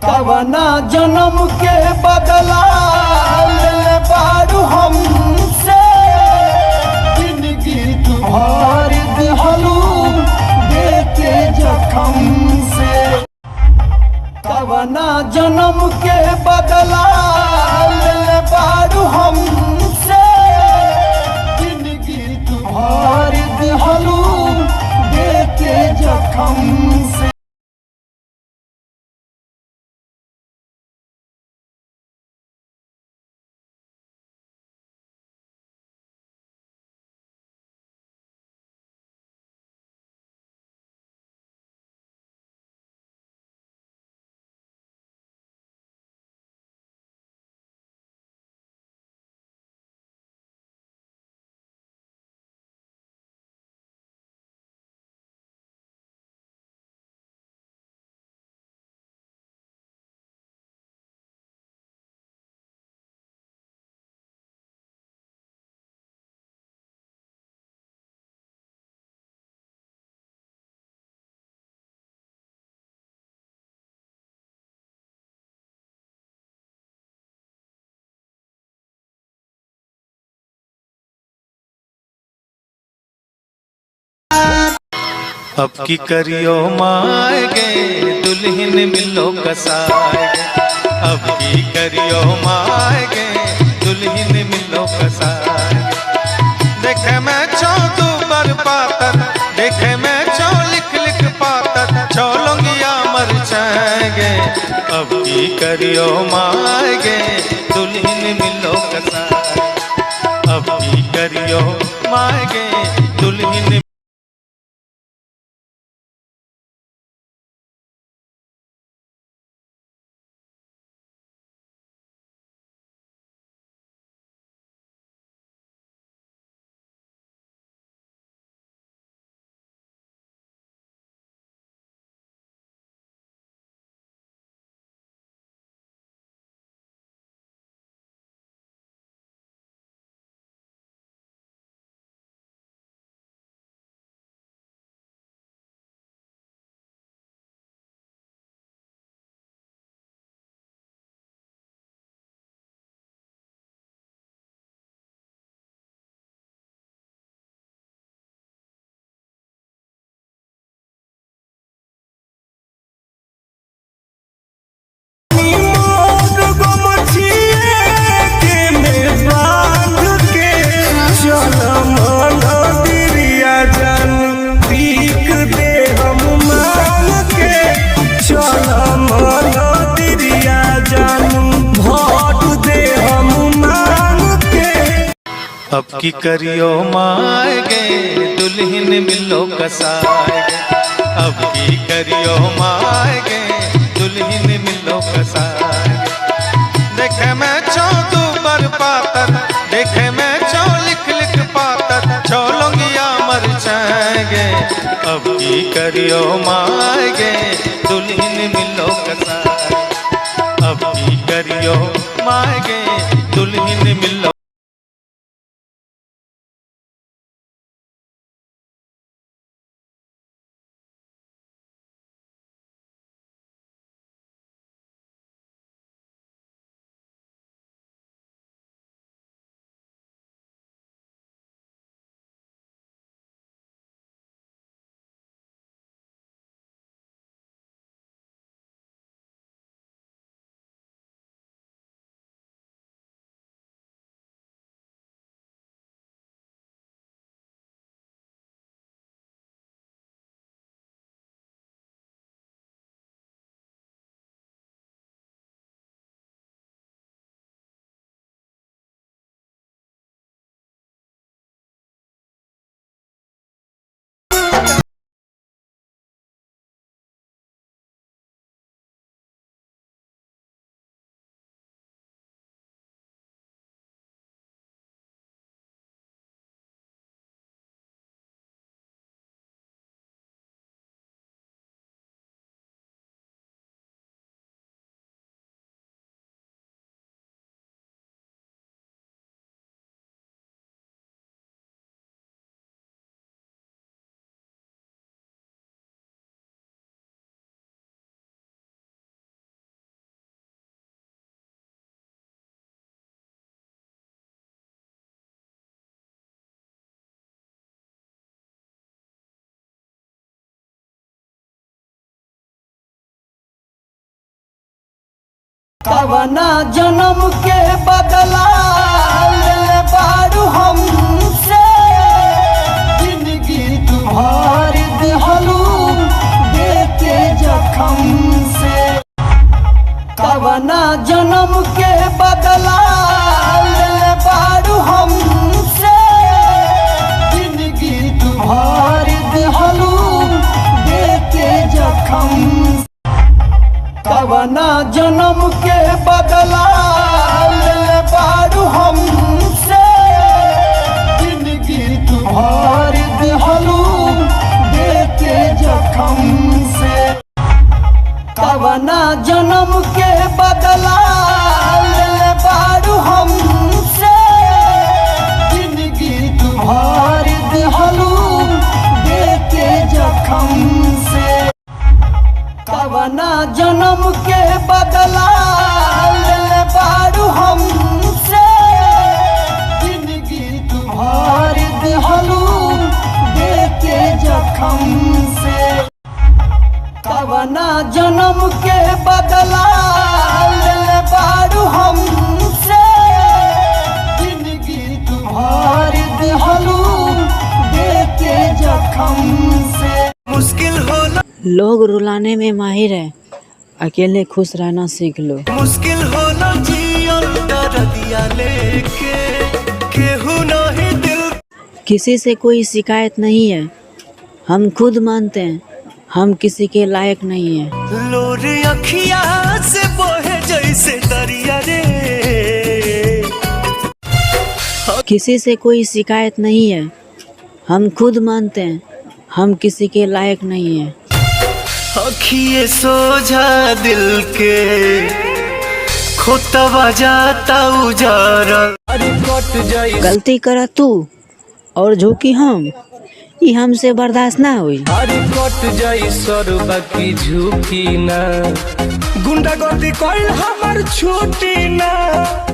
कवना जन्म के बदला ले बारू हमसे जिंदगी तुम्हारी दिहलू देके जखम से। कवना जन्म के बदला ले बारू हमसे जिंदगी तुम्हारी दिहलू देके जखम से। अब की करियो माएगे दुल्हन मिलो कसाएगे। अब की करियो माएगे दुल्हन मिलो कसाएगे। देखे मैं छो तू बर पातर, देखे मैं छो लिख लिख पातर, छोलंगिया मर जाएंगे। अब की करियो माएगे दुल्हन मिलो कसाएगे। अब की करियो माएगे दुल्हन। अब की करियो माएगे दुल्हन मिलो कसाएगे। अब की करियो माएगे दुल्हन मिलो कसाएगे। देखे मैं छो तू बर पातर, देखे मैं छो लिख लिख पातर, छोलंगिया मर जाएंगे। अब की करियो माएगे दुल्हन मिलो कसाएगे। अब की करियो माएगे दुल्हन मिलो। कवना जन्म के बदला ले बारू हमसे, जिंदगी तुम्हार दिहलू देके जखम से। कवना जन्म के बदला ले बारू हमसे, जिंदगी तुम्हार दिहलू देके जखम से। कवना जन्म के बदला ले बारू हमसे, जिंदगी तुम्हार दिहलू देके जखम से। कवना जन्म के बदला ले बारू हमसे, जिंदगी तुम्हार दिहलू देके जखम से। कवना जन्म के बदला ले बारू हमसे, जिंदगी तुम्हार दिहलू देके जखम से। कवना जन्म के बदला ले बारू हमसे, जिंदगी तुम्हार दिहलू देके जखम से। मुश्किल होला, लोग रुलाने में माहिर है, अकेले खुश रहना सीख लो। मुश्किल होला जियल दर्दिया लेके, केहू नहीं दिल। किसी से कोई शिकायत नहीं है, हम खुद मानते हैं हम किसी के लायक नहीं है। लोर अखिया से बहे जैसे दरिया रे। किसी से कोई शिकायत नहीं है, हम खुद मानते हैं हम किसी के लायक नहीं है। अखिए सोझा दिल के खोतवा जाता उजारा। गलती करा तू और झुकी हम, ये हमसे बर्दाश्त ना हुई। कट जाई सरबा की झुकी ना, गुंडागर्दी कोई हमर छूटी ना।